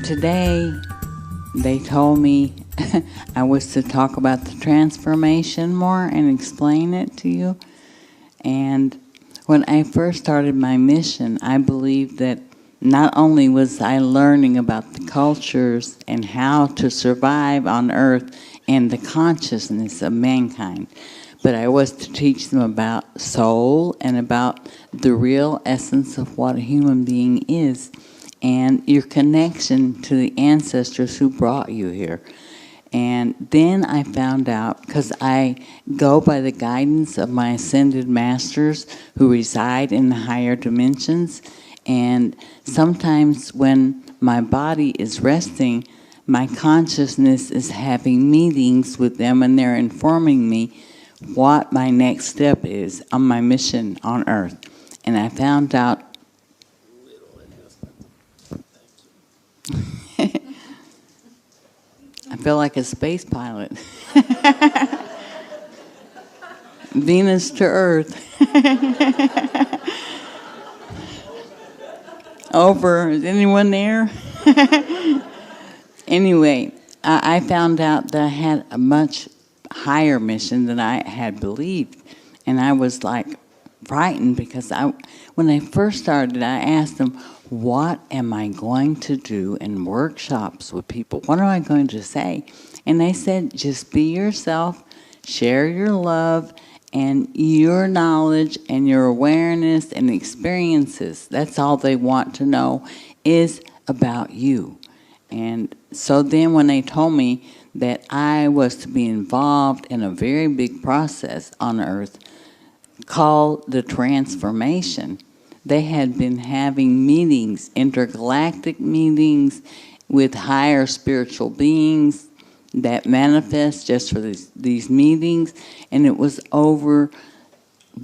today they told me I was to talk about the transformation more and explain it to you. And when I first started my mission, I believed that not only was I learning about the cultures and how to survive on Earth and the consciousness of mankind, but I was to teach them about soul and about the real essence of what a human being is and your connection to the ancestors who brought you here. And then I found out, because I go by the guidance of my ascended masters who reside in the higher dimensions, and sometimes when my body is resting, my consciousness is having meetings with them and they're informing me what my next step is on my mission on Earth. And I found out I feel like a space pilot. Venus to Earth. Over, is anyone there? Anyway, I found out that I had a much higher mission than I had believed. And I was like frightened because when I first started, I asked them, what am I going to do in workshops with people? What am I going to say? And they said, just be yourself, share your love and your knowledge and your awareness and experiences. That's all they want to know is about you. And so then when they told me that I was to be involved in a very big process on Earth called the transformation, they had been having meetings, intergalactic meetings with higher spiritual beings that manifest just for these meetings, and it was over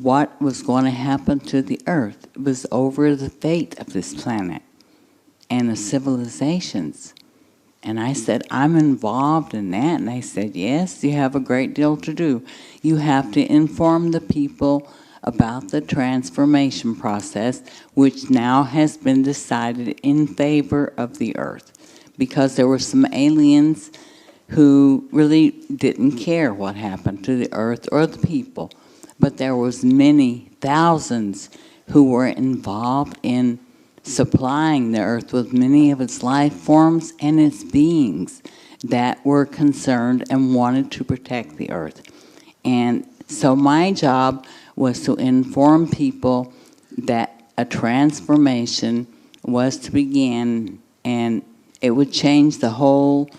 what was going to happen to the Earth. It was over the fate of this planet and the civilizations. And I said, I'm involved in that. And they said, yes, you have a great deal to do. You have to inform the people about the transformation process, which now has been decided in favor of the Earth, because there were some aliens who really didn't care what happened to the Earth or the people, but there was many thousands who were involved in supplying the Earth with many of its life forms and its beings that were concerned and wanted to protect the Earth. And so my job was to inform people that a transformation was to begin, and it would change the whole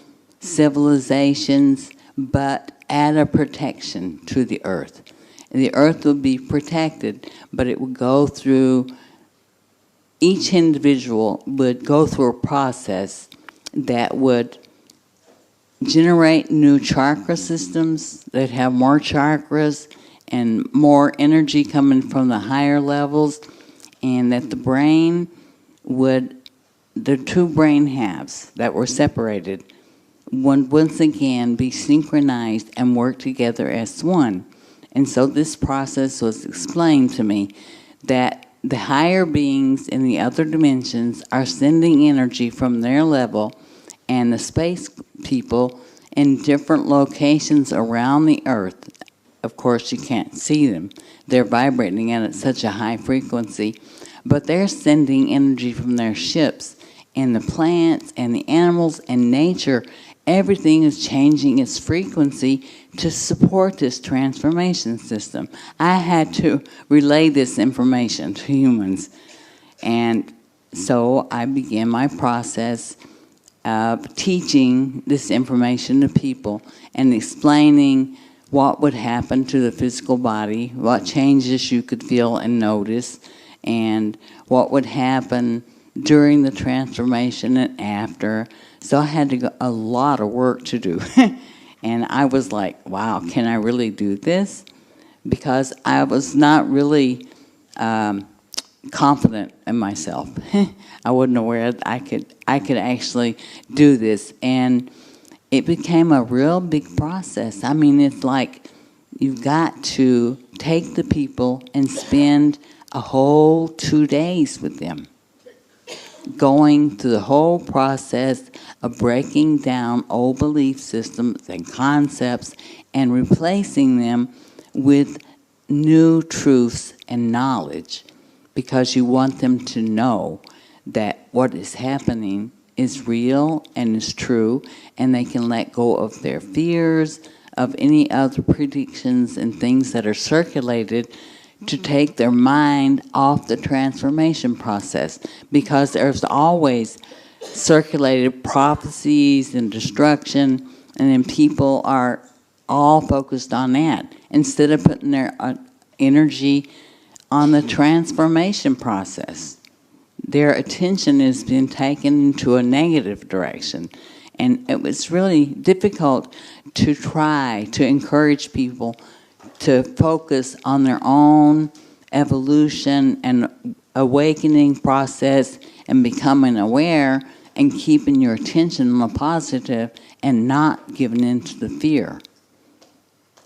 civilizations, but add a protection to the Earth. And the Earth would be protected, but it would go through, each individual would go through a process that would generate new chakra systems that have more chakras and more energy coming from the higher levels, and that the brain would, the two brain halves that were separated would once again be synchronized and work together as one. And so this process was explained to me that the higher beings in the other dimensions are sending energy from their level, and the space people in different locations around the Earth, of course you can't see them, they're vibrating at such a high frequency, but they're sending energy from their ships, and the plants and the animals and nature, everything is changing its frequency to support this transformation system. I had to relay this information to humans. And so I began my process of teaching this information to people and explaining what would happen to the physical body, what changes you could feel and notice, and what would happen during the transformation and after. So I had a lot of work to do. And I was like, wow, can I really do this? Because I was not really confident in myself. I wasn't aware that I could actually do this. And it became a real big process. I mean, it's like you've got to take the people and spend a whole 2 days with them. going through the whole process of breaking down old belief systems and concepts and replacing them with new truths and knowledge, because you want them to know that what is happening is real and is true, and they can let go of their fears, of any other predictions and things that are circulated, to take their mind off the transformation process, because there's always circulated prophecies and destruction, and then people are all focused on that instead of putting their energy on the transformation process. Their attention has been taken into a negative direction, and it was really difficult to try to encourage people to focus on their own evolution and awakening process and becoming aware and keeping your attention on the positive and not giving in to the fear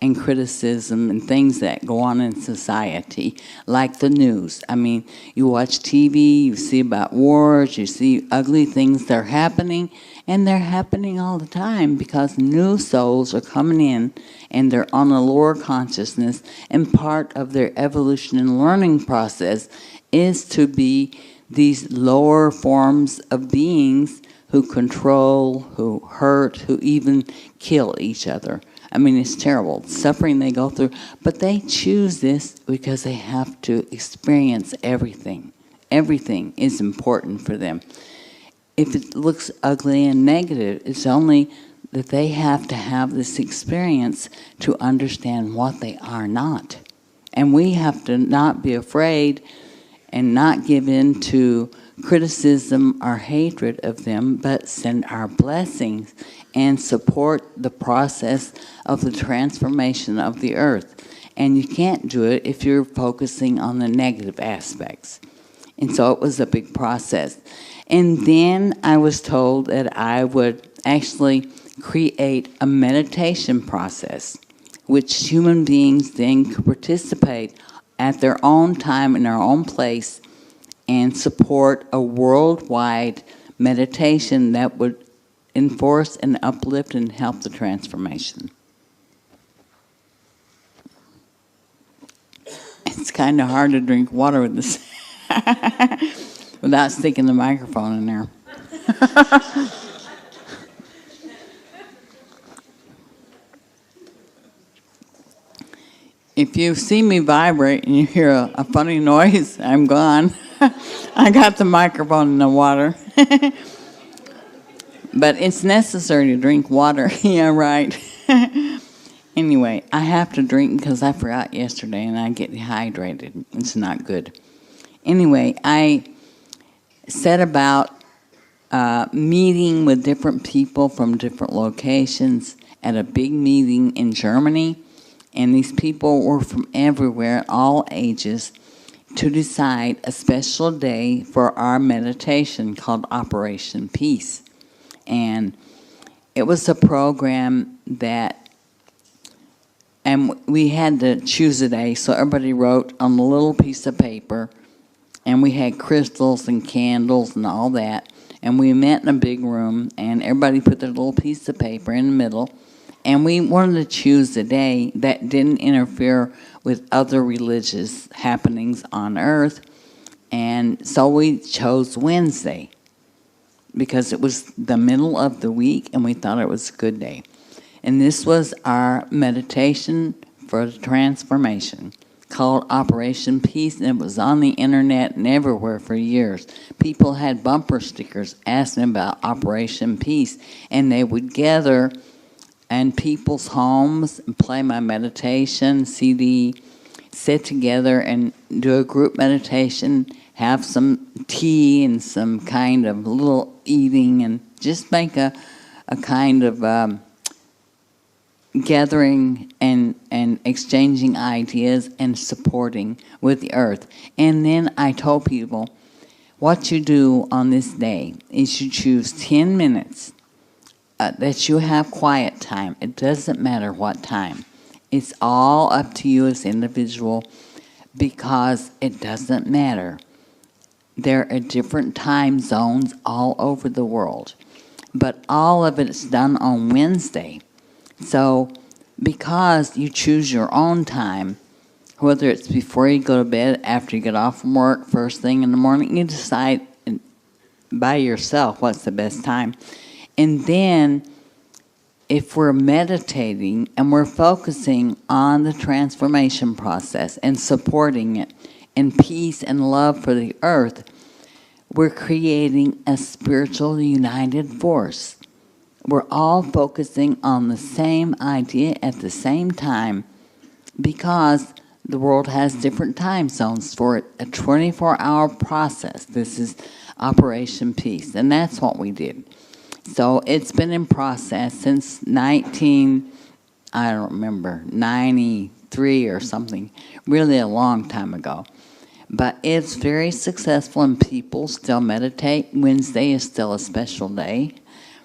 and criticism and things that go on in society, like the news. I mean, you watch TV, you see about wars, you see ugly things that are happening, and they're happening all the time because new souls are coming in and they're on a lower consciousness, and part of their evolution and learning process is to be these lower forms of beings who control, who hurt, who even kill each other. I mean, it's terrible, the suffering they go through, but they choose this because they have to experience everything. Everything is important for them. If it looks ugly and negative, it's only that they have to have this experience to understand what they are not. And we have to not be afraid and not give in to criticism or hatred of them, but send our blessings and support the process of the transformation of the earth. And you can't do it if you're focusing on the negative aspects. And so it was a big process. And then I was told that I would actually create a meditation process, which human beings then could participate at their own time in their own place and support a worldwide meditation that would enforce and uplift and help the transformation. It's kind of hard to drink water with this without sticking the microphone in there. If you see me vibrate and you hear a funny noise, I'm gone. I got the microphone in the water. But it's necessary to drink water. Yeah, right. Anyway, I have to drink because I forgot yesterday and I get dehydrated. It's not good. Anyway, I set about meeting with different people from different locations at a big meeting in Germany. And these people were from everywhere, all ages, to decide a special day for our meditation called Operation Peace. And it was a program that, and we had to choose a day, so everybody wrote on a little piece of paper, and we had crystals and candles and all that, and we met in a big room, and everybody put their little piece of paper in the middle, and we wanted to choose a day that didn't interfere with other religious happenings on earth, and so we chose Wednesday, because it was the middle of the week and we thought it was a good day. And this was our meditation for the transformation called Operation Peace, and it was on the internet and everywhere for years. People had bumper stickers asking about Operation Peace, and they would gather in people's homes and play my meditation CD, sit together and do a group meditation, have some tea and some kind of little eating, and just make a kind of gathering and exchanging ideas and supporting with the earth. And then I told people, what you do on this day is you choose 10 minutes that you have quiet time. It doesn't matter what time. It's all up to you as an individual, because it doesn't matter. there are different time zones all over the world, but all of it is done on Wednesday. So because you choose your own time, whether it's before you go to bed, after you get off from work, first thing in the morning, you decide by yourself what's the best time. And then if we're meditating and we're focusing on the transformation process and supporting it in peace and love for the earth, we're creating a spiritual united force. We're all focusing on the same idea at the same time, because the world has different time zones for a 24-hour process. This is Operation Peace, and that's what we did. So it's been in process since 93 or something, really a long time ago. But it's very successful, and people still meditate. Wednesday is still a special day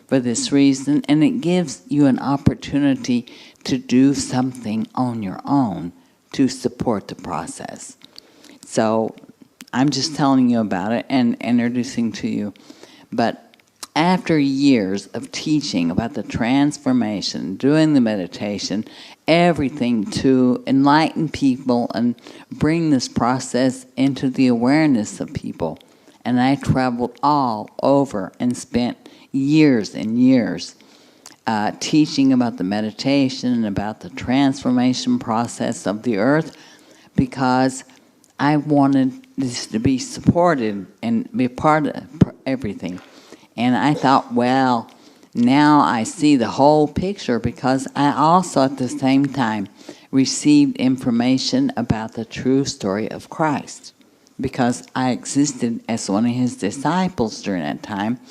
for this reason, and it gives you an opportunity to do something on your own to support the process. So I'm just telling you about it and introducing to you. But after years of teaching about the transformation, doing the meditation, everything to enlighten people and bring this process into the awareness of people. And I traveled all over and spent years and years teaching about the meditation and about the transformation process of the earth, because I wanted this to be supported and be part of everything. And I thought, well, now I see the whole picture, because I also at the same time received information about the true story of Christ, because I existed as one of his disciples during that time,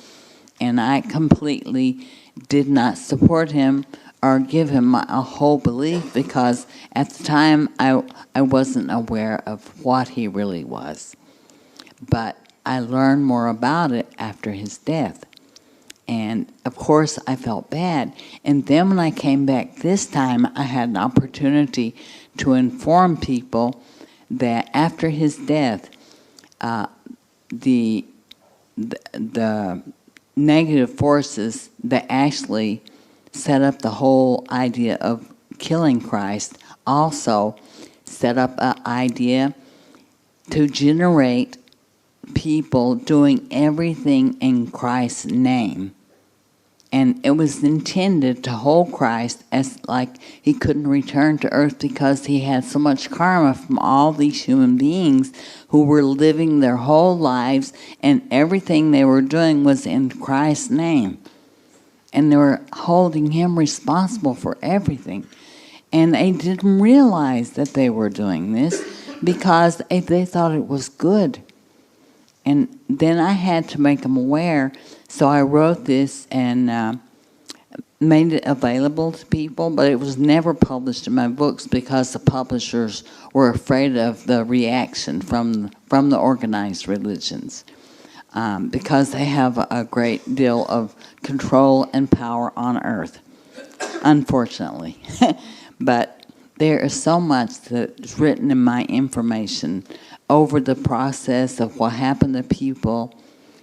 and I completely did not support him or give him a whole belief, because at the time I wasn't aware of what he really was. But I learned more about it after his death. And of course I felt bad. And then when I came back this time, I had an opportunity to inform people that after his death, the negative forces that actually set up the whole idea of killing Christ also set up an idea to generate people doing everything in Christ's name. And it was intended to hold Christ as like he couldn't return to earth, because he had so much karma from all these human beings who were living their whole lives, and everything they were doing was in Christ's name. And they were holding him responsible for everything. And they didn't realize that they were doing this because they thought it was good. And then I had to make them aware. So I wrote this and made it available to people, but it was never published in my books because the publishers were afraid of the reaction from the organized religions, because they have a great deal of control and power on earth, unfortunately. But there is so much that's written in my information over the process of what happened to people,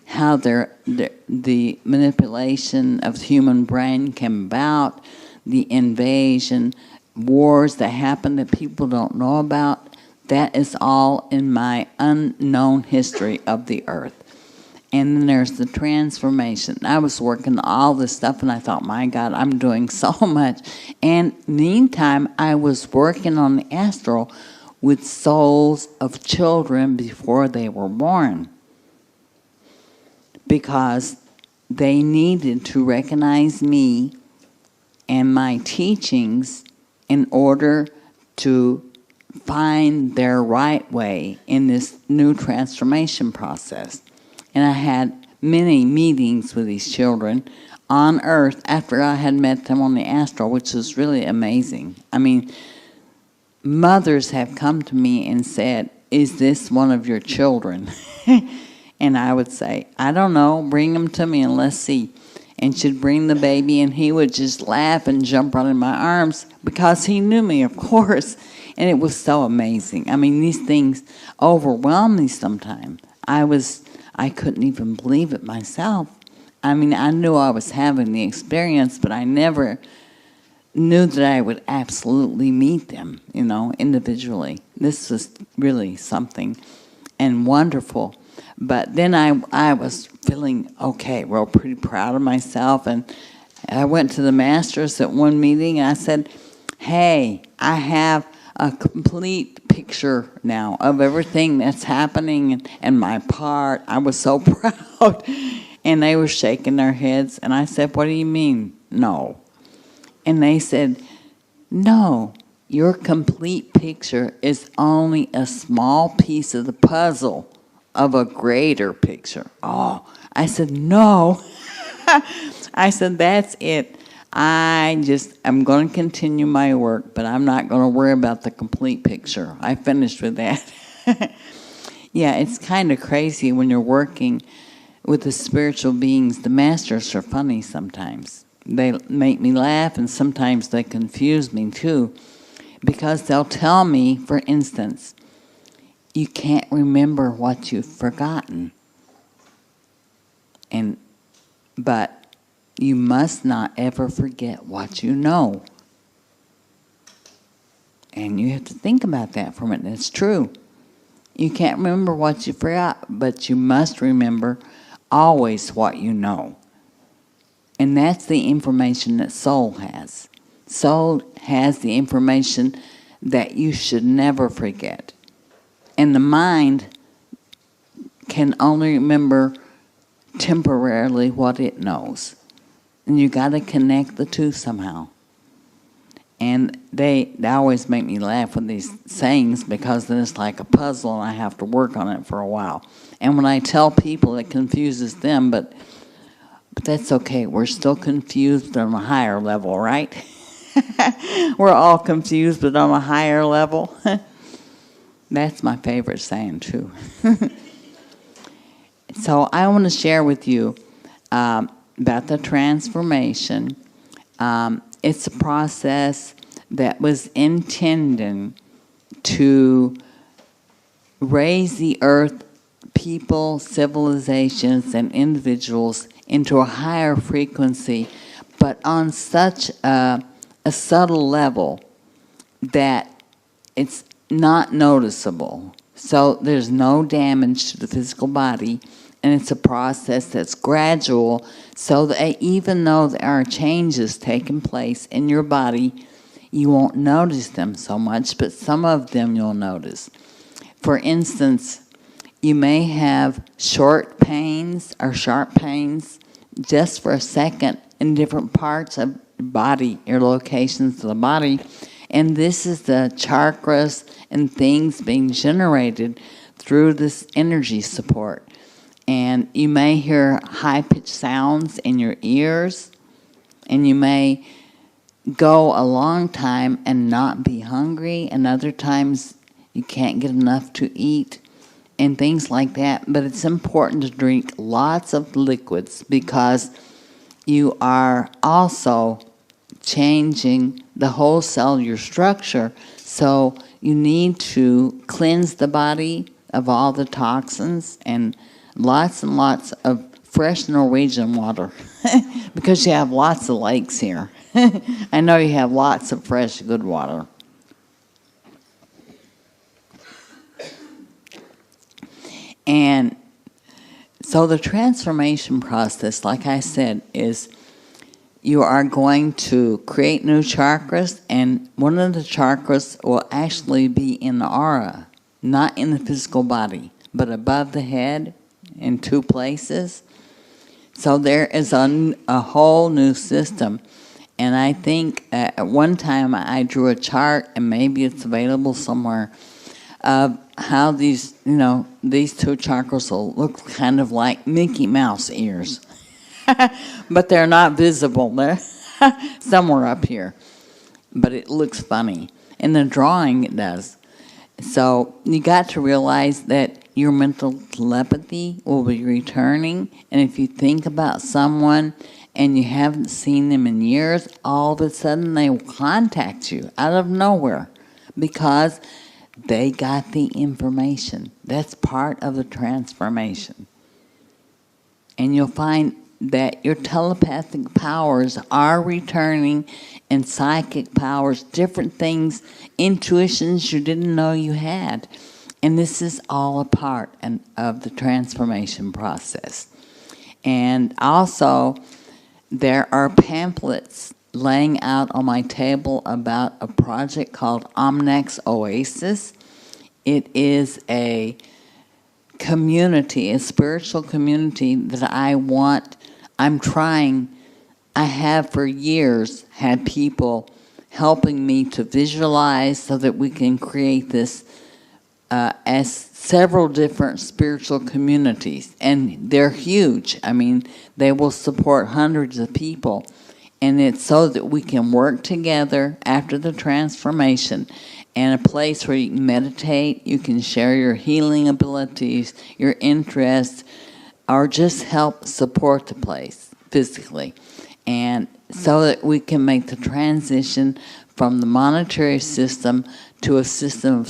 how the manipulation of the human brain came about, the invasion, wars that happen that people don't know about. That is all in my unknown history of the earth. And then there's the transformation. I was working all this stuff, and I thought, my God, I'm doing so much. And meantime, I was working on the astral with souls of children before they were born, because they needed to recognize me and my teachings in order to find their right way in this new transformation process. And I had many meetings with these children on earth after I had met them on the astral, which was really amazing. I mean, mothers have come to me and said, "Is this one of your children?" And I would say, "I don't know, bring him to me and let's see." And she'd bring the baby, and he would just laugh and jump right in my arms because he knew me, of course. And it was so amazing. I mean, these things overwhelmed me sometimes. I was I couldn't even believe it myself. I mean, I knew I was having the experience, but I never knew that I would absolutely meet them, individually. This was really something and wonderful. But then I was feeling okay, real pretty proud of myself, and I went to the masters at one meeting, and I said, hey, I have a complete picture now of everything that's happening and my part. I was so proud. And they were shaking their heads, and I said, what do you mean, no? And they said, no, your complete picture is only a small piece of the puzzle of a greater picture. Oh, I said, no. I said, that's it. I'm going to continue my work, but I'm not going to worry about the complete picture. I finished with that. Yeah, it's kind of crazy when you're working with the spiritual beings. The masters are funny sometimes. They make me laugh, and sometimes they confuse me too, because they'll tell me, for instance, you can't remember what you've forgotten. But you must not ever forget what you know. And you have to think about that for a minute. It's true. You can't remember what you forgot, but you must remember always what you know. And that's the information that soul has. Soul has the information that you should never forget. And the mind can only remember temporarily what it knows. And you got to connect the two somehow. And they always make me laugh with these sayings, because then it's like a puzzle and I have to work on it for a while. And when I tell people, it confuses them, but that's okay. We're still confused on a higher level, right? We're all confused, but on a higher level. That's my favorite saying, too. So I want to share with you about the transformation. It's a process that was intended to raise the earth, people, civilizations, and individuals into a higher frequency, but on such a subtle level that it's not noticeable. So there's no damage to the physical body, and it's a process that's gradual, so that even though there are changes taking place in your body, you won't notice them so much, but some of them you'll notice. For instance, you may have short pains or sharp pains just for a second in different parts of the body, your locations of the body, and this is the chakras and things being generated through this energy support. And you may hear high-pitched sounds in your ears, and you may go a long time and not be hungry, and other times you can't get enough to eat, and things like that. But it's important to drink lots of liquids, because you are also changing the whole cellular structure. So you need to cleanse the body of all the toxins, and lots of fresh Norwegian water because you have lots of lakes here. I know you have lots of fresh, good water. And so the transformation process, like I said, is you are going to create new chakras, and one of the chakras will actually be in the aura, not in the physical body, but above the head in 2 places. So there is a whole new system. And I think at one time I drew a chart, and maybe it's available somewhere, of how these, these 2 chakras will look kind of like Mickey Mouse ears. But they're not visible. They're somewhere up here. But it looks funny. In the drawing, it does. So you got to realize that your mental telepathy will be returning. And if you think about someone and you haven't seen them in years, all of a sudden they will contact you out of nowhere, because they got the information. That's part of the transformation. and you'll find that your telepathic powers are returning, and psychic powers, different things, intuitions you didn't know you had. And this is all a part of the transformation process. And also, there are pamphlets laying out on my table about a project called Omnec Oasis. It is a community, a spiritual community that I have for years had people helping me to visualize so that we can create this as several different spiritual communities. And they're huge. I mean, they will support hundreds of people. And it's so that we can work together after the transformation, and a place where you can meditate, you can share your healing abilities, your interests, or just help support the place physically. And so that we can make the transition from the monetary system to a system of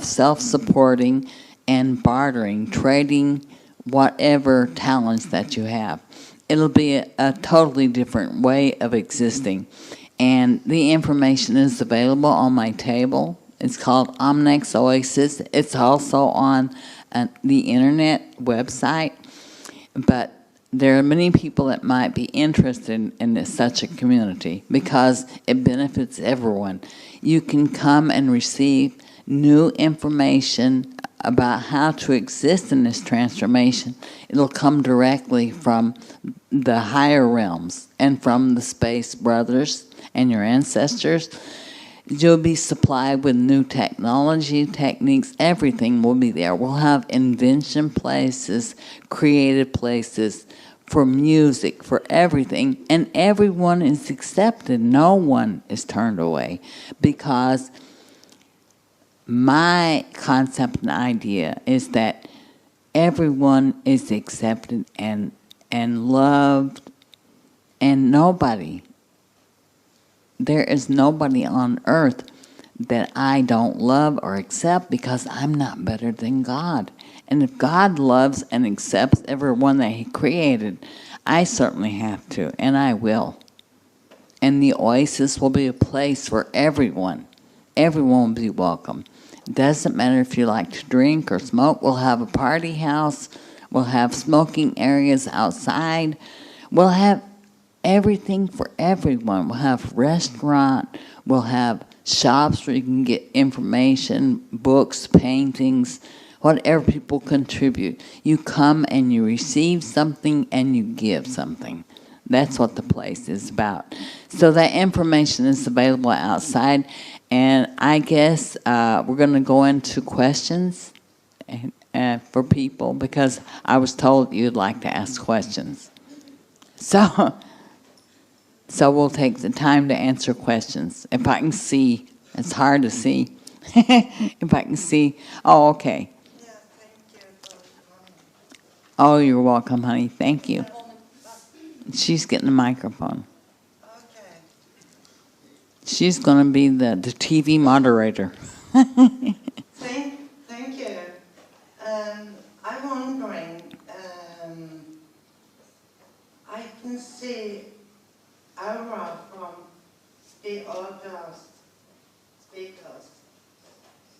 self-supporting and bartering, trading whatever talents that you have. It'll be a totally different way of existing. And the information is available on my table. It's called Omnec Oasis. It's also on the internet website. But there are many people that might be interested in such a community because it benefits everyone. You can come and receive new information about how to exist in this transformation. It'll come directly from the higher realms and from the space brothers and your ancestors. You'll be supplied with new technology, techniques, everything will be there. We'll have invention places, creative places for music, for everything, and everyone is accepted. No one is turned away, because my concept and idea is that everyone is accepted and loved, and there is nobody on earth that I don't love or accept, because I'm not better than God. And if God loves and accepts everyone that He created, I certainly have to, and I will. And the Oasis will be a place for everyone. Everyone will be welcome. Doesn't matter if you like to drink or smoke. We'll have a party house. We'll have smoking areas outside. We'll have everything for everyone. We'll have restaurant. We'll have shops where you can get information, books, paintings, whatever people contribute. You come and you receive something and you give something. That's what the place is about. So that information is available outside. And I guess we're going to go into questions for people, because I was told you'd like to ask questions. So we'll take the time to answer questions. If I can see, it's hard to see. If I can see. Oh, okay. Yeah, thank you for coming. Oh, you're welcome, honey. Thank you. She's getting the microphone. Okay. She's going to be the TV moderator. Thank you. I'm wondering, I can see aura from the other speakers,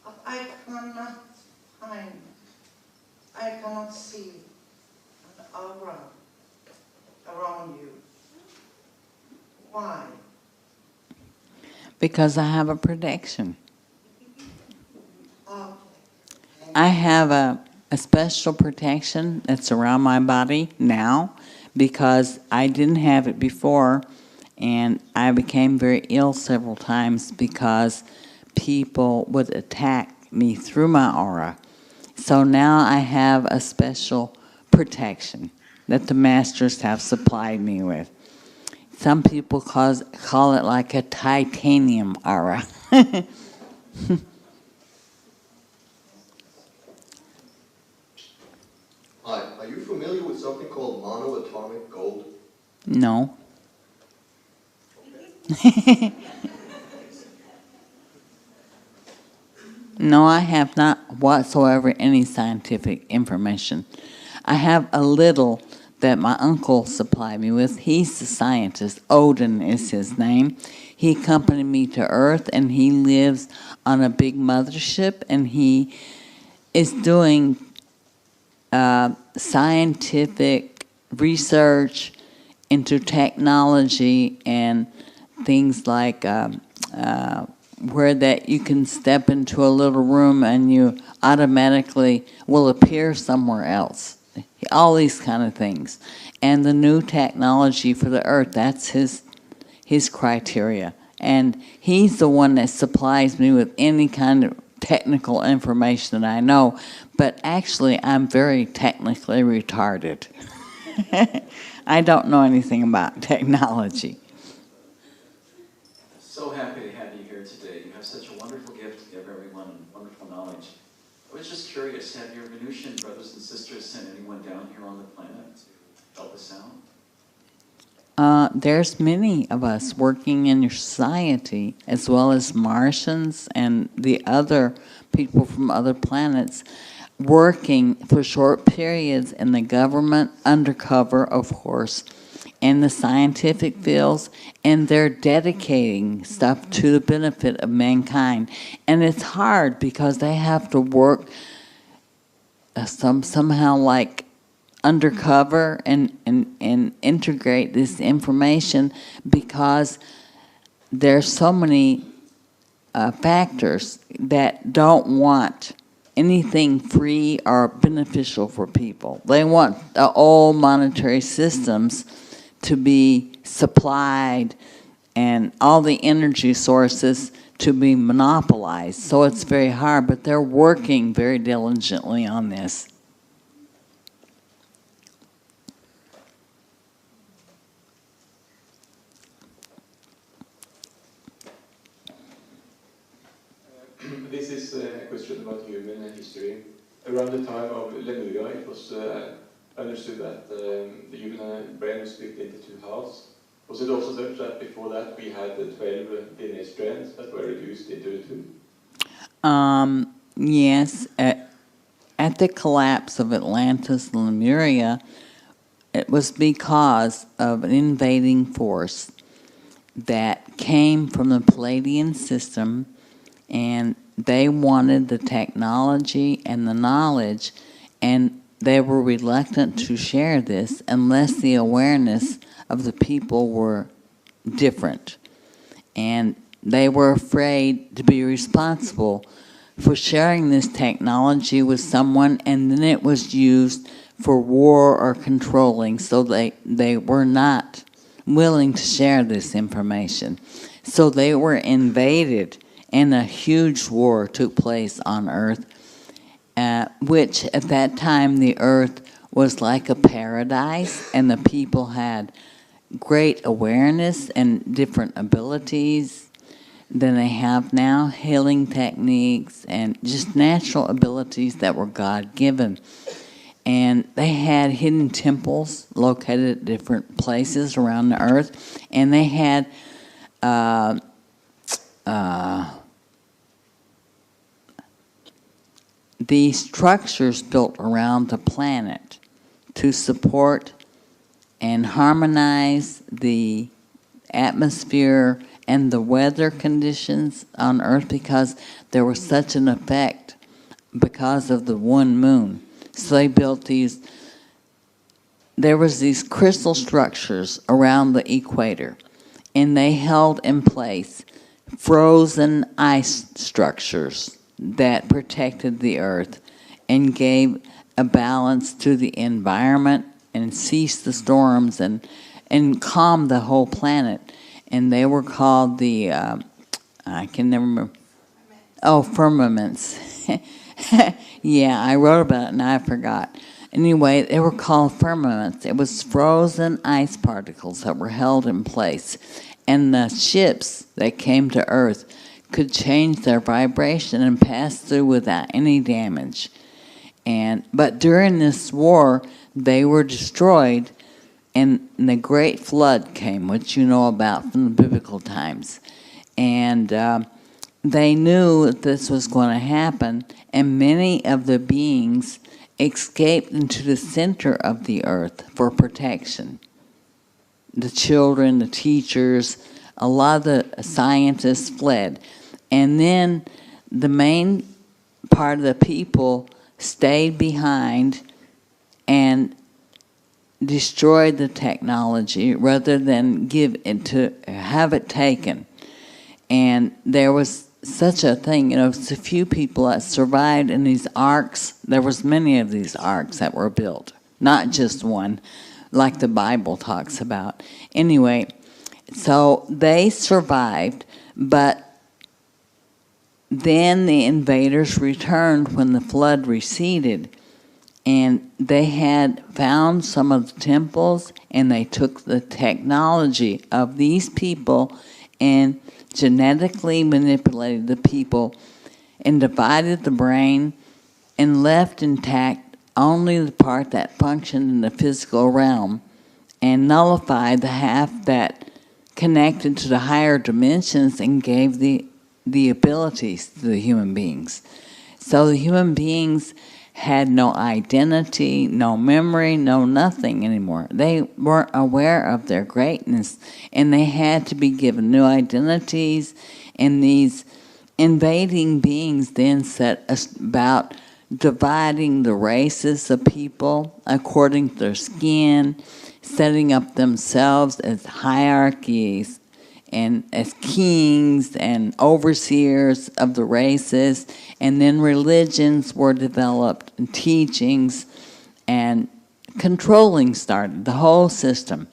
but I cannot see an aura around you. Why? Because I have a protection. Okay. I have a special protection that's around my body now, because I didn't have it before, and I became very ill several times because people would attack me through my aura. So now I have a special protection that the masters have supplied me with. Some people call it like a titanium aura. Hi, are you familiar with something called monoatomic gold? No. No, I have not whatsoever any scientific information. I have a little that my uncle supplied me with. He's the scientist. Odin is his name. He accompanied me to Earth, and he lives on a big mothership, and he is doing scientific research into technology and things like where that you can step into a little room and you automatically will appear somewhere else. All these kind of things. And the new technology for the Earth, that's his criteria. And he's the one that supplies me with any kind of technical information that I know. But actually, I'm very technically retarded. I don't know anything about technology. So happy to have you here today. You have such a wonderful gift to give everyone and wonderful knowledge. I was just curious, have your Venusian brothers and sisters sent anyone down here on the planet to help us out? There's many of us working in your society, as well as Martians and the other people from other planets, working for short periods in the government, undercover, of course, in the scientific fields, and they're dedicating stuff to the benefit of mankind. And it's hard because they have to work somehow like undercover and integrate this information, because there's so many factors that don't want anything free or beneficial for people. They want the old monetary systems to be supplied and all the energy sources to be monopolized. So it's very hard, but they're working very diligently on this. This is a question about human history. Around the time of Lemuria, it was understood that the human brain was split into two halves. Was it also such that before that we had the 12 DNA strands that were reduced into two? Yes. At the collapse of Atlantis and Lemuria, it was because of an invading force that came from the Palladian system, and they wanted the technology and the knowledge, and they were reluctant to share this unless the awareness of the people were different. And they were afraid to be responsible for sharing this technology with someone, and then it was used for war or controlling, so they were not willing to share this information. So they were invaded, and a huge war took place on Earth, which at that time the Earth was like a paradise, and the people had great awareness and different abilities than they have now, healing techniques and just natural abilities that were God-given. And they had hidden temples located at different places around the Earth, and they had these structures built around the planet to support and harmonize the atmosphere and the weather conditions on Earth, because there was such an effect because of the one moon. So they built these, there was these crystal structures around the equator, and they held in place frozen ice structures that protected the Earth and gave a balance to the environment and ceased the storms and calmed the whole planet. And they were called the, I can never remember. Oh, firmaments. Yeah, I wrote about it and I forgot. Anyway, they were called firmaments. It was frozen ice particles that were held in place. And the ships that came to Earth could change their vibration and pass through without any damage. But during this war, they were destroyed, and the Great Flood came, which you know about from the biblical times. And they knew that this was going to happen, and many of the beings escaped into the center of the earth for protection. The children, the teachers, a lot of the scientists fled. And then the main part of the people stayed behind and destroyed the technology rather than give it to have it taken. And there was such a thing, you know, it's a few people that survived in these arks. There was many of these arks that were built, not just one, like the Bible talks about. Anyway, so they survived, but then the invaders returned when the flood receded, and they had found some of the temples, and they took the technology of these people and genetically manipulated the people and divided the brain and left intact only the part that functioned in the physical realm and nullified the half that connected to the higher dimensions and gave the abilities to the human beings. So the human beings had no identity, no memory, no nothing anymore. They weren't aware of their greatness, and they had to be given new identities, and these invading beings then set about dividing the races of people according to their skin, setting up themselves as hierarchies and as kings and overseers of the races, and then religions were developed and teachings, and controlling started, the whole system.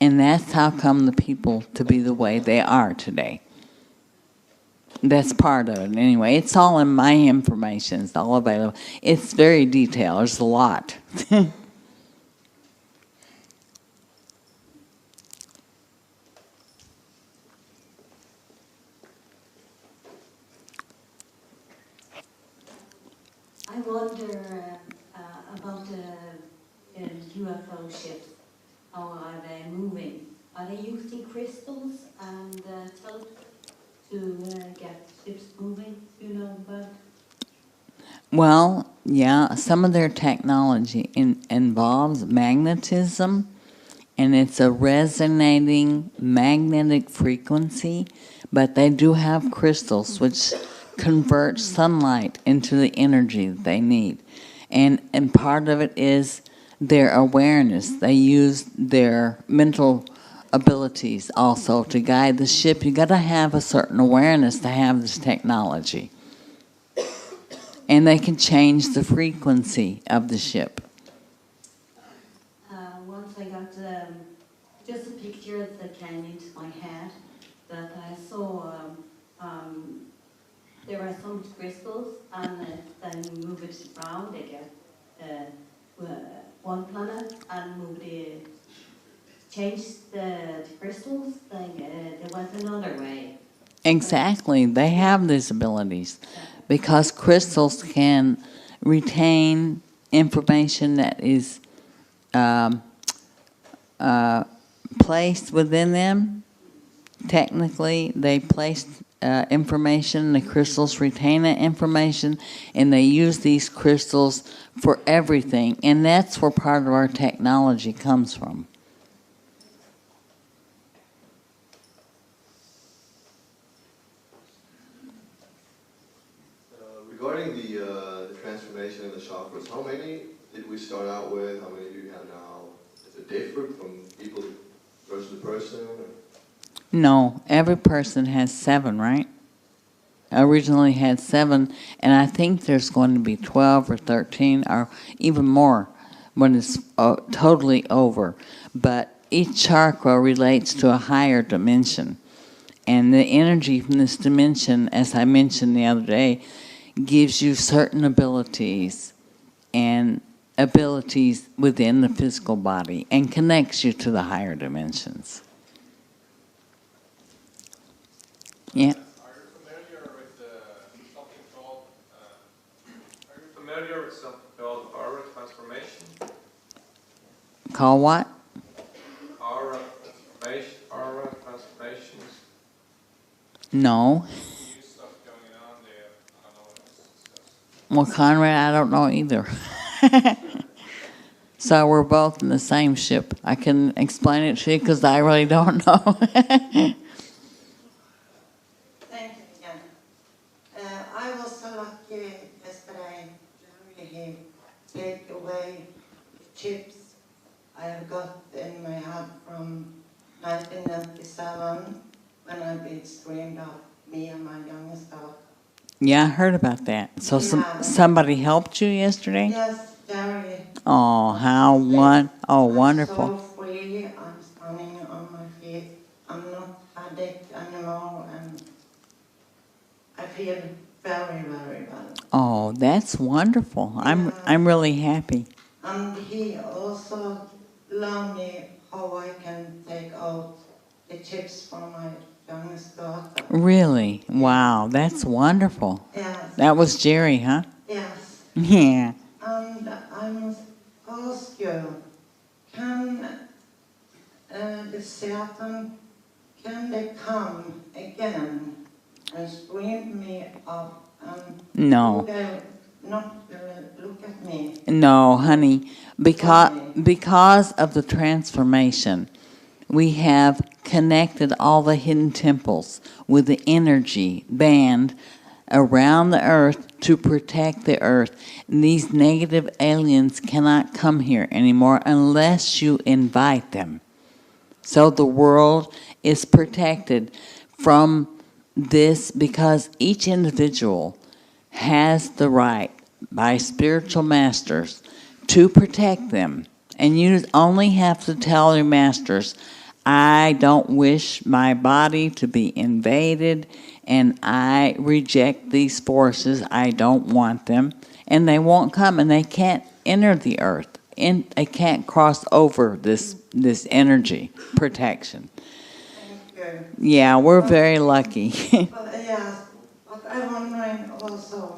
And that's how come the people to be the way they are today. That's part of it. Anyway, it's all in my information. It's all available. It's very detailed. There's a lot. I wonder about the UFO ships. How are they moving? Are they using crystals and to get ships moving? You know about? Well, yeah, some of their technology involves magnetism, and it's a resonating magnetic frequency, but they do have crystals which convert sunlight into the energy that they need. And part of it is their awareness. They use their mental abilities also to guide the ship. You got to have a certain awareness to have this technology. And they can change the frequency of the ship. Once I got just a picture that came into my head that I saw there are some crystals, and then you move it around, they get one planet and move change the crystals, they went another way. Exactly. They have these abilities because crystals can retain information that is placed within them. Technically, they place information, the crystals retain that information, and they use these crystals for everything, and that's where part of our technology comes from. Regarding the transformation in the chakras, how many did we start out with? How many do you have now? Is it different from people, person to person? Or? No, every person has 7, right? I originally had 7, and I think there's going to be 12 or 13 or even more when it's totally over. But each chakra relates to a higher dimension. And the energy from this dimension, as I mentioned the other day, gives you certain abilities and abilities within the physical body and connects you to the higher dimensions. Yeah. Are you familiar with something called aura transformation? Call what? Aura transformations. No. New stuff going on there. I don't know what it's Well, Conrad, I don't know either. So we're both in the same ship. I can explain it to you because I really don't know. Thank you again. I was so lucky yesterday. Jerry, he take away the chips I have got in my head from 1997 when I did streamed up me and my youngest daughter. Yeah, I heard about that. So Yeah. somebody helped you yesterday? Yes, Jerry. Oh, how wonderful. I'm so free. I'm standing on my feet. I'm not headache anymore, and I feel very, very well. Oh, that's wonderful. Yeah. I'm really happy. And he also learned me how I can take out the chips from my youngest daughter. Really? Wow, that's wonderful. Yes, That was Jerry, huh? yes. Yeah. And I must ask you, can the Satan, can they come again and stream me up and No. do they not look at me? No, honey, because of the transformation, we have connected all the hidden temples with the energy band around the earth to protect the earth. And these negative aliens cannot come here anymore unless you invite them. So the world is protected from this because each individual has the right by spiritual masters to protect them. And you only have to tell your masters, I don't wish my body to be invaded, and I reject these forces. I don't want them. And they won't come, and they can't enter the earth. And they can't cross over this energy protection. Thank you. Yeah, we're very lucky. But yes, but I'm wondering also,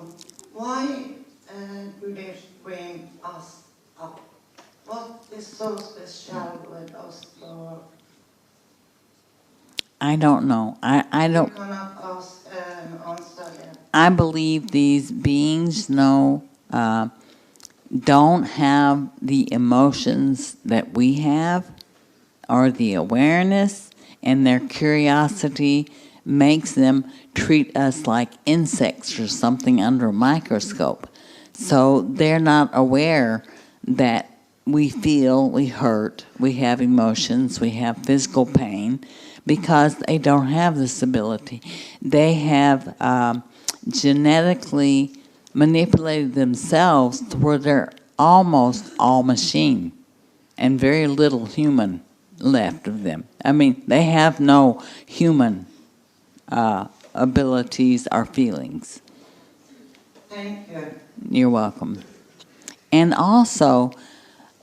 why do they bring us up? What is so special with us? Or I don't know. I don't. you cannot ask, answer that. I believe these beings don't have the emotions that we have or the awareness, and their curiosity makes them treat us like insects or something under a microscope. So they're not aware that we feel, we hurt, we have emotions, we have physical pain, because they don't have this ability. They have genetically manipulated themselves to where they're almost all machine and very little human left of them. I mean, they have no human abilities or feelings. Thank you. You're welcome. And also,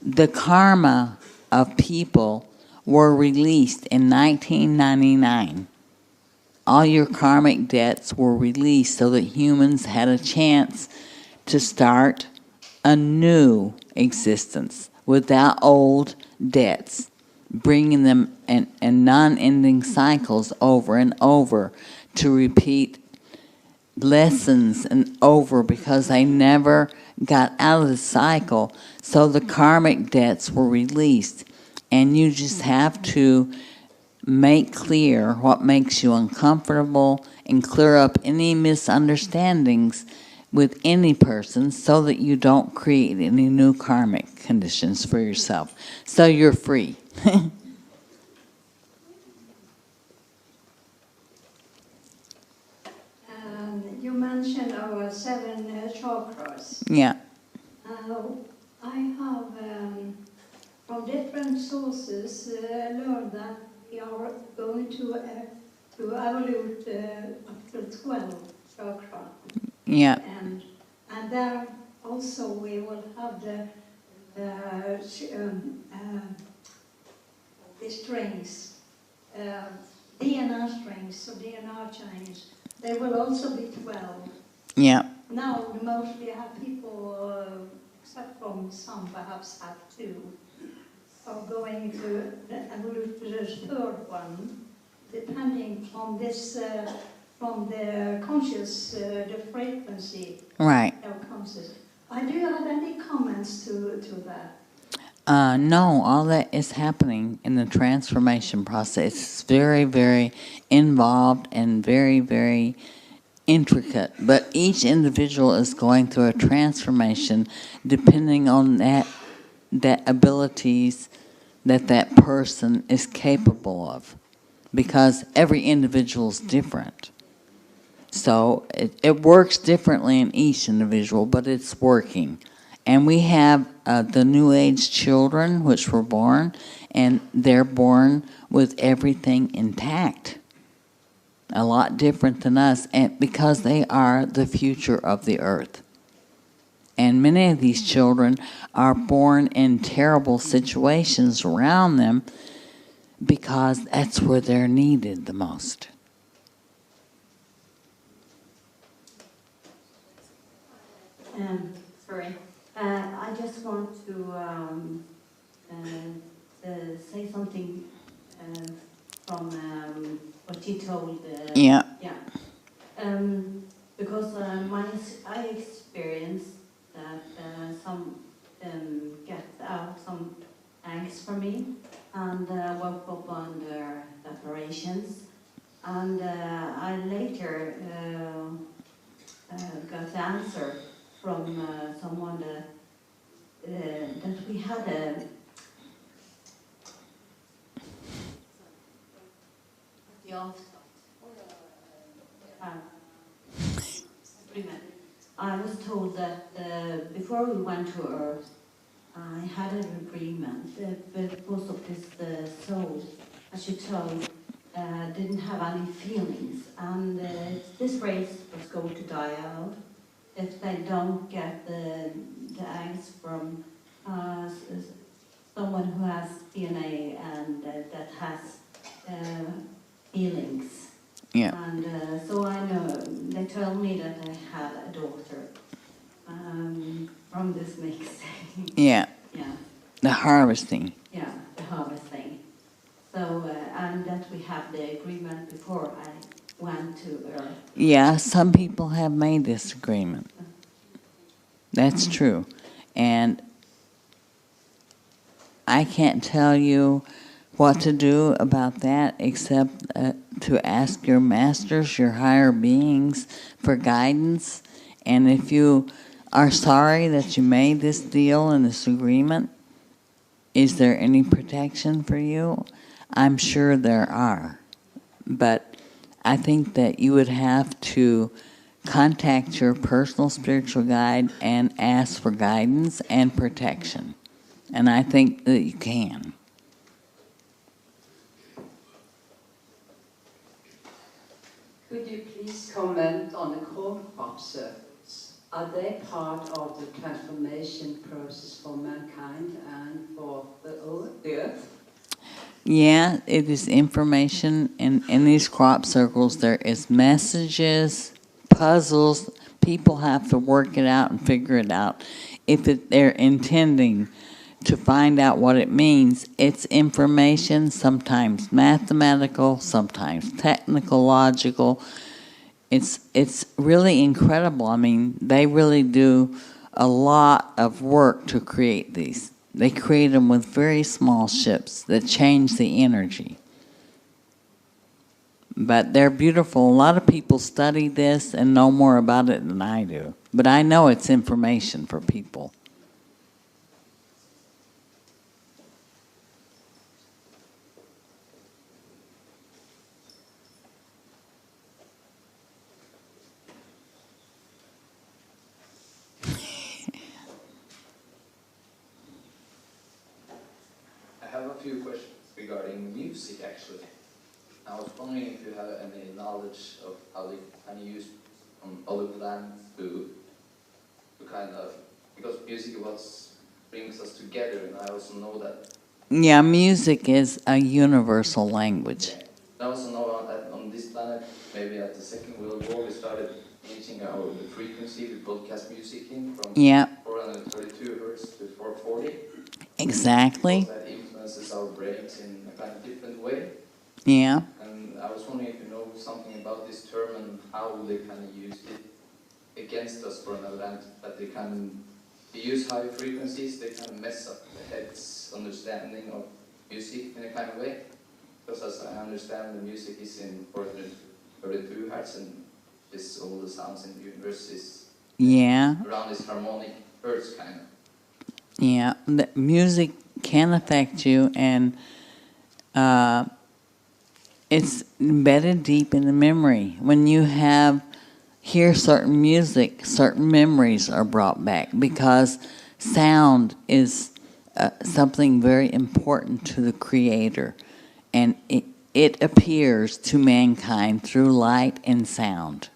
the karma of people were released in 1999. All your karmic debts were released so that humans had a chance to start a new existence without old debts, bringing them in non-ending cycles over and over to repeat lessons and over, because they never got out of the cycle. So the karmic debts were released, and you just have to make clear what makes you uncomfortable and clear up any misunderstandings with any person so that you don't create any new karmic conditions for yourself. So you're free. You mentioned our 7 chakras. Yeah. I have, from different sources, learned that we are going to evolve up to 12 chakra. Yeah. And there also we will have the strings, DNA strings, so DNA chains. They will also be 12. Yeah. Now, mostly have people, except from some perhaps have 2, are going to the third one, depending on this, from the conscious, the frequency Right. of conscious. Do you have any comments to that? No, all that is happening in the transformation process. It's very, very involved and very, very intricate. But each individual is going through a transformation depending on that abilities that person is capable of, because every individual is different. So it works differently in each individual, but it's working. And we have the New Age children, which were born, and they're born with everything intact. A lot different than us, and because they are the future of the earth. And many of these children are born in terrible situations around them because that's where they're needed the most. Sorry. I just want to say something from what you told. Yeah. Yeah. Because I experienced that some get out some angst from me and woke up under operations. And I later got the answer from someone that we had a agreement. I was told that before we went to Earth, I had an agreement that because of this soul, as you told, didn't have any feelings, and this race was going to die out if they don't get the eggs from someone who has DNA and that has feelings. Yeah. And so I know, they told me that I had a daughter from this mix. Yeah. Yeah. The harvesting. Yeah, the harvesting. So, and that we have the agreement before I went to Earth. Yeah, some people have made this agreement. That's true. And I can't tell you what to do about that except to ask your masters, your higher beings, for guidance. And if you are sorry that you made this deal and this agreement, is there any protection for you? I'm sure there are. But I think that you would have to contact your personal spiritual guide and ask for guidance and protection. And I think that you can. Could you please comment on the cold crop circles? Are they part of the transformation process for mankind and for the earth? Yeah, it is information. In these crop circles, there is messages, puzzles. People have to work it out and figure it out. If they're intending to find out what it means, it's information, sometimes mathematical, sometimes technical, logical. It's really incredible. I mean, they really do a lot of work to create these. They create them with very small ships that change the energy. But they're beautiful. A lot of people study this and know more about it than I do. But I know it's information for people. I have a few questions regarding music, actually. I was wondering if you have any knowledge of how they kind of use other planets to kind of, because music is what brings us together, and I also know that. Yeah, music is a universal language. Okay. I also know that on this planet, maybe at the Second World War, we started changing the frequency we broadcast music in from 432 hertz to 440. Exactly. Because that influences our brains in a kind of different way. Yeah. And I was wondering if you know something about this term and how they kind of used it against us for an event, that they kind of you use high frequencies, they kind of mess up the head's understanding of music in a kind of way. Because as I understand, the music is in 432 hertz, and this all the sounds in the universe is around this harmonic hertz kind of. Yeah, the music can affect you, and it's embedded deep in the memory. When you hear certain music, certain memories are brought back, because sound is something very important to the Creator, and it appears to mankind through light and sound.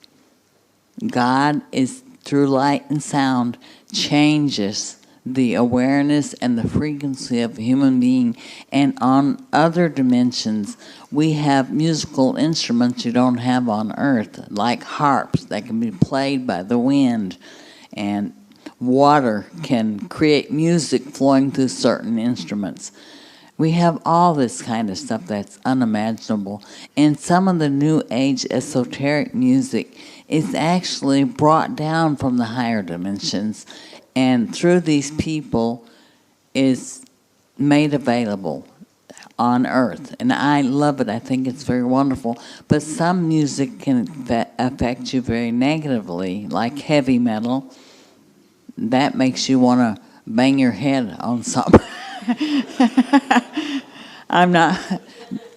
God is, through light and sound, changes the awareness and the frequency of a human being. And on other dimensions, we have musical instruments you don't have on Earth, like harps that can be played by the wind, and water can create music flowing through certain instruments. We have all this kind of stuff that's unimaginable. And some of the New Age esoteric music is actually brought down from the higher dimensions, and through these people is made available on Earth. And I love it. I think it's very wonderful. But some music can affect you very negatively, like heavy metal. That makes you want to bang your head on something.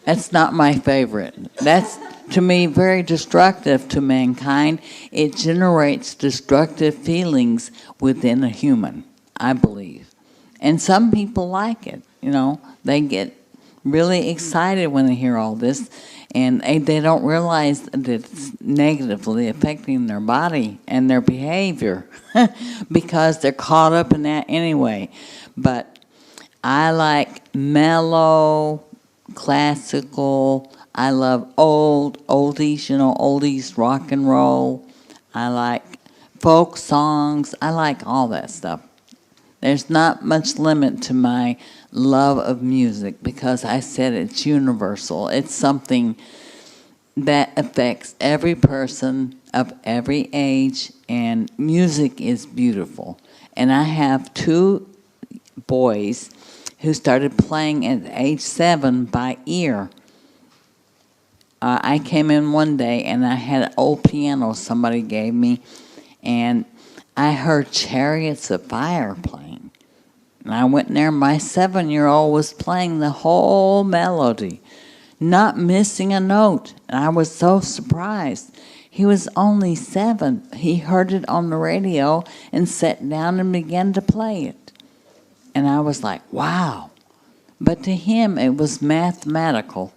That's not my favorite. That's, to me, very destructive to mankind. It generates destructive feelings within a human, I believe. And some people like it, you know. They get really excited when they hear all this, and they don't realize that it's negatively affecting their body and their behavior because they're caught up in that anyway. But I like mellow, classical. I love oldies, you know, oldies, rock and roll. I like folk songs. I like all that stuff. There's not much limit to my love of music, because I said it's universal. It's something that affects every person of every age, and music is beautiful. And I have 2 boys who started playing at age 7 by ear. I came in one day and I had an old piano somebody gave me, and I heard Chariots of Fire playing. And I went in there, my 7-year-old was playing the whole melody, not missing a note. And I was so surprised. He was only 7. He heard it on the radio and sat down and began to play it. And I was like, wow. But to him, it was mathematical.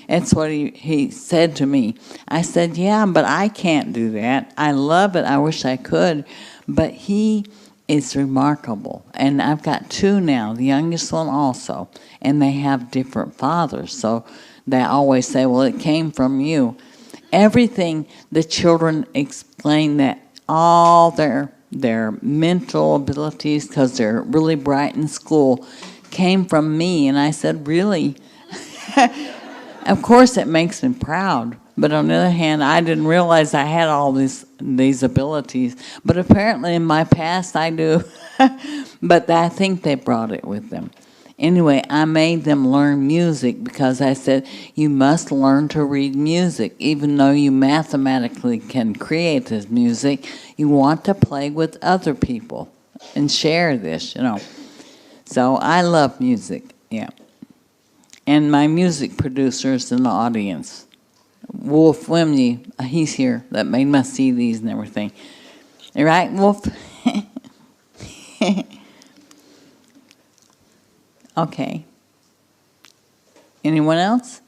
That's what he said to me. I said, yeah, but I can't do that. I love it. I wish I could. But he is remarkable. And I've got 2 now, the youngest one also. And they have different fathers. So they always say, well, it came from you. Everything, the children explain that all their mental abilities, because they're really bright in school, came from me. And I said, really? Of course it makes me proud, but on the other hand, I didn't realize I had all these abilities. But apparently in my past I do. But I think they brought it with them. Anyway, I made them learn music, because I said, you must learn to read music. Even though you mathematically can create this music, you want to play with other people and share this, you know. So I love music, yeah. And my music producer's in the audience. Wolf Wimney, he's here, that made my CDs and everything. Right, Wolf? Okay. Anyone else?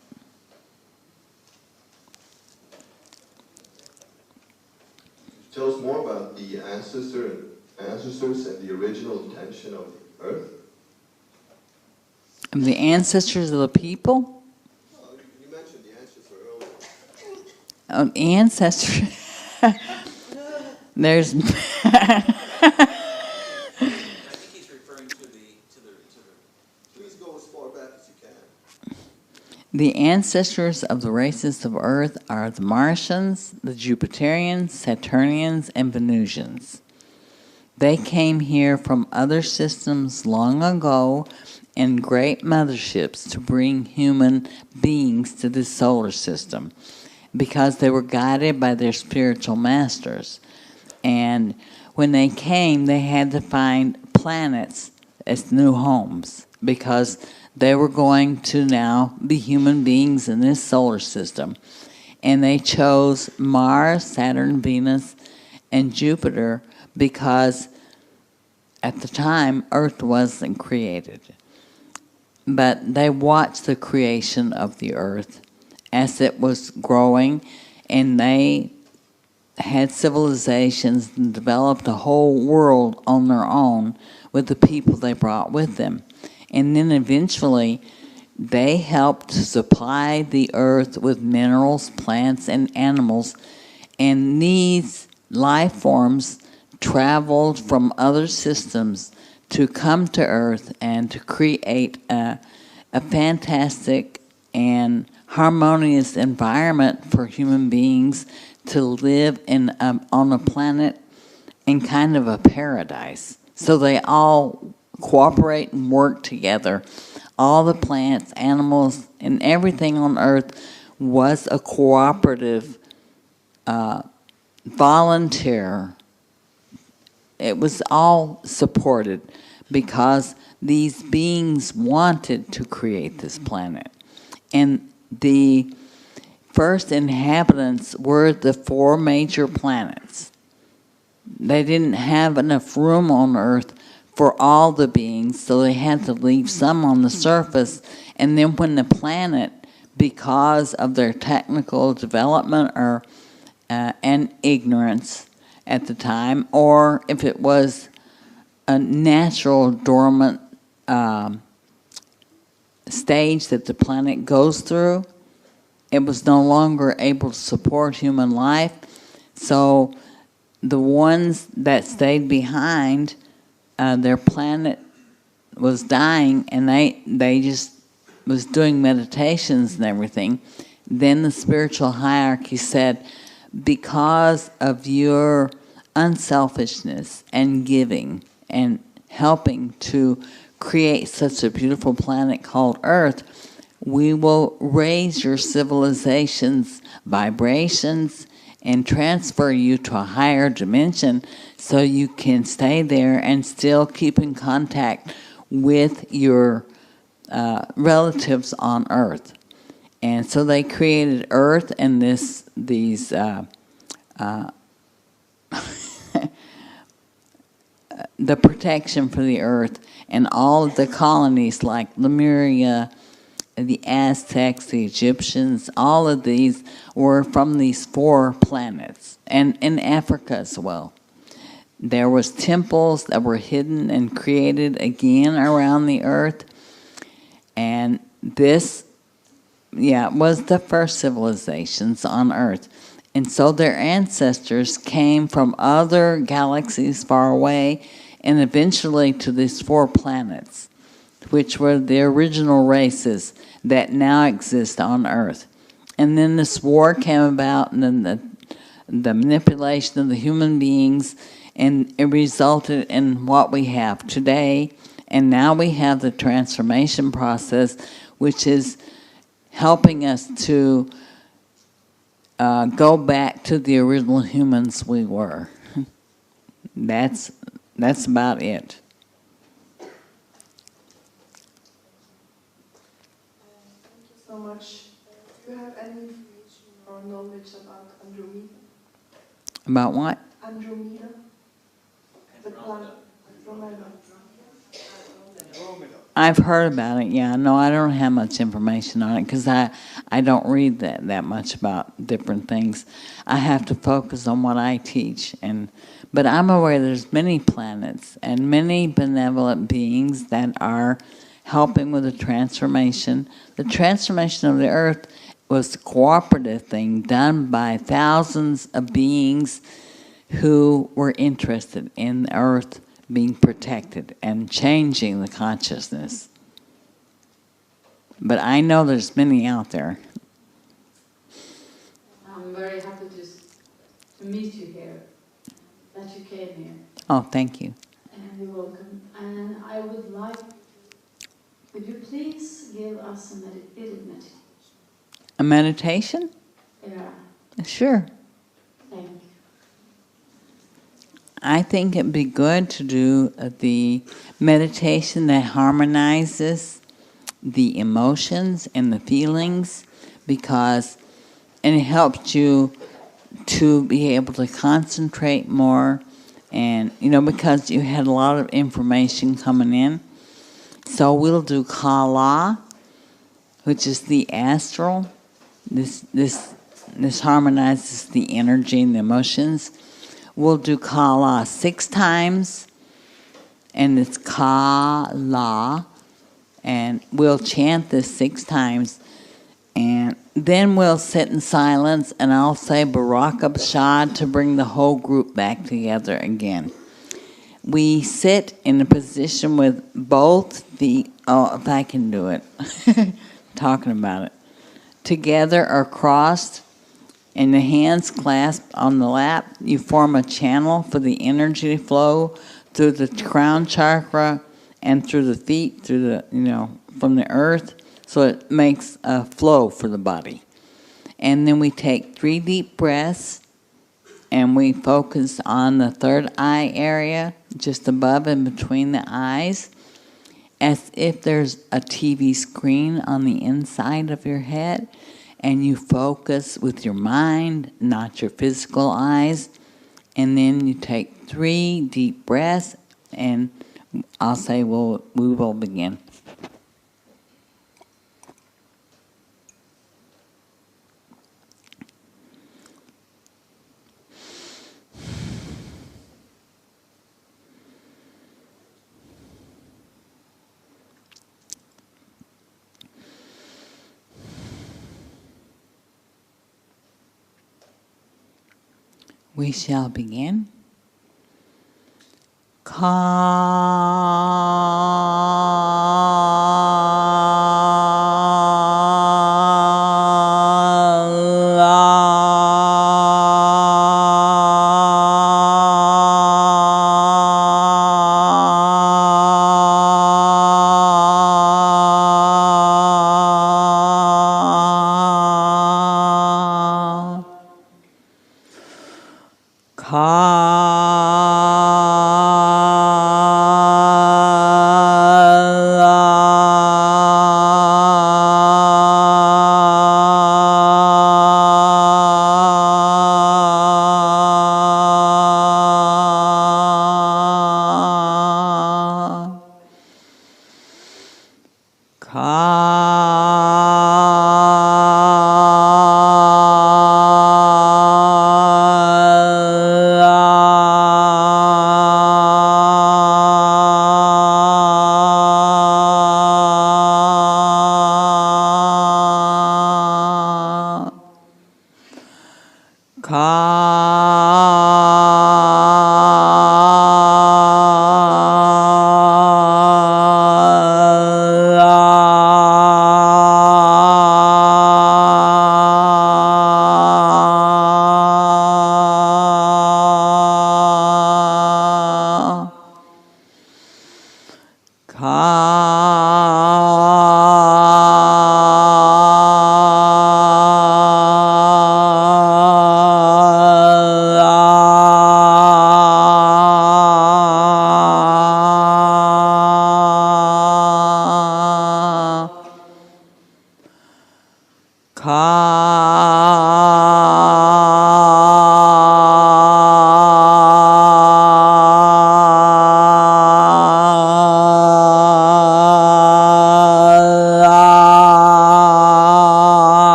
Tell us more about the ancestors and the original intention of the Earth. The ancestors of the people? You mentioned the ancestor earlier. Oh, the ancestors. There's. I think he's referring to the. Please go as far back as you can. The ancestors of the races of Earth are the Martians, the Jupiterians, Saturnians, and Venusians. They came here from other systems long ago in great motherships to bring human beings to this solar system because they were guided by their spiritual masters. And when they came, they had to find planets as new homes because they were going to now be human beings in this solar system. And they chose Mars, Saturn, Venus, and Jupiter because at the time Earth wasn't created. But they watched the creation of the Earth as it was growing, and they had civilizations and developed a whole world on their own with the people they brought with them. And then eventually they helped to supply the earth with minerals, plants, and animals. And these life forms traveled from other systems to come to Earth and to create a fantastic and harmonious environment for human beings to live in on a planet in kind of a paradise. So they all cooperate and work together. All the plants, animals, and everything on Earth was a cooperative, volunteer. It was all supported because these beings wanted to create this planet. And the first inhabitants were the 4 major planets. They didn't have enough room on Earth for all the beings, so they had to leave some on the surface. And then when the planet, because of their technical development or and ignorance at the time, or if it was a natural dormant stage that the planet goes through, it was no longer able to support human life. So the ones that stayed behind, their planet was dying, and they just was doing meditations and everything. Then the spiritual hierarchy said, because of your unselfishness and giving and helping to create such a beautiful planet called Earth, we will raise your civilization's vibrations and transfer you to a higher dimension so you can stay there and still keep in contact with your relatives on Earth. And so they created Earth and these the protection for the Earth, and all of the colonies like Lemuria, the Aztecs, the Egyptians, all of these were from these 4 planets, and in Africa as well. There was temples that were hidden and created again around the Earth, and this, was the first civilizations on Earth. And so their ancestors came from other galaxies far away and eventually to these 4 planets, which were the original races that now exist on Earth. And then this war came about, and then the manipulation of the human beings, and it resulted in what we have today. And now we have the transformation process, which is helping us to go back to the original humans we were. That's about it. Thank you so much. Do you have any information or knowledge about Andromeda? About what? Andromeda? The planet Andromeda. I've heard about it, yeah. No, I don't have much information on it because I don't read that much about different things. I have to focus on what I teach. But I'm aware there's many planets and many benevolent beings that are helping with the transformation. The transformation of the Earth was a cooperative thing done by thousands of beings who were interested in the Earth being protected and changing the consciousness. But I know there's many out there. I'm very happy to meet you here, that you came here. Oh, thank you. You're welcome. And I would like, would you please give us a meditation? A meditation? Yeah, Sure. thank you. I think it'd be good to do the meditation that harmonizes the emotions and the feelings, because and it helps you to be able to concentrate more, and because you had a lot of information coming in. So we'll do Kala, which is the astral. This harmonizes the energy and the emotions. We'll do Kala 6 times, and it's Kala, and we'll chant this 6 times, and then we'll sit in silence, and I'll say Barak Abshad to bring the whole group back together again. We sit in a position with both if I can do it, talking about it, together or crossed, and the hands clasped on the lap. You form a channel for the energy to flow through the crown chakra and through the feet, through the, from the earth, so it makes a flow for the body. And then we take 3 deep breaths, and we focus on the third eye area, just above and between the eyes, as if there's a TV screen on the inside of your head, and you focus with your mind, not your physical eyes. And then you take 3 deep breaths, and I'll say we will begin. We shall begin.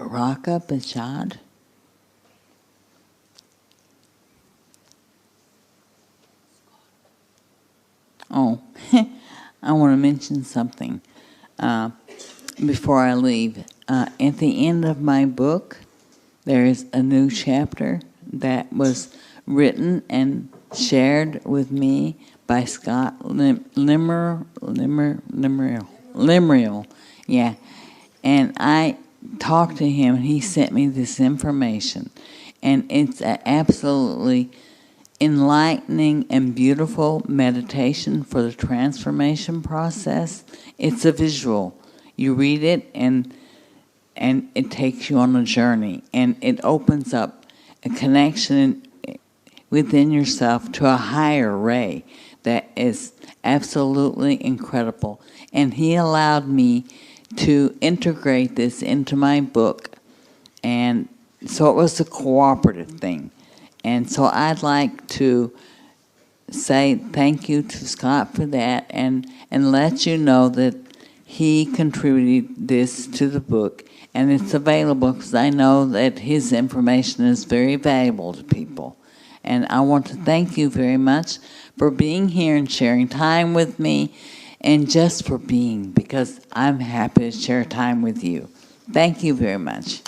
Raka Bajad? Oh, I want to mention something before I leave. At the end of my book, there is a new chapter that was written and shared with me by Scott Limerill. Yeah. And I talked to him, and he sent me this information. And it's absolutely enlightening and beautiful meditation for the transformation process. It's a visual. You read it, and it takes you on a journey, and it opens up a connection within yourself to a higher ray that is absolutely incredible. And he allowed me to integrate this into my book, and so it was a cooperative thing. And so I'd like to say thank you to Scott for that, and let you know that he contributed this to the book, and it's available because I know that his information is very valuable to people. And I want to thank you very much for being here and sharing time with me, and just for being, because I'm happy to share time with you. Thank you very much.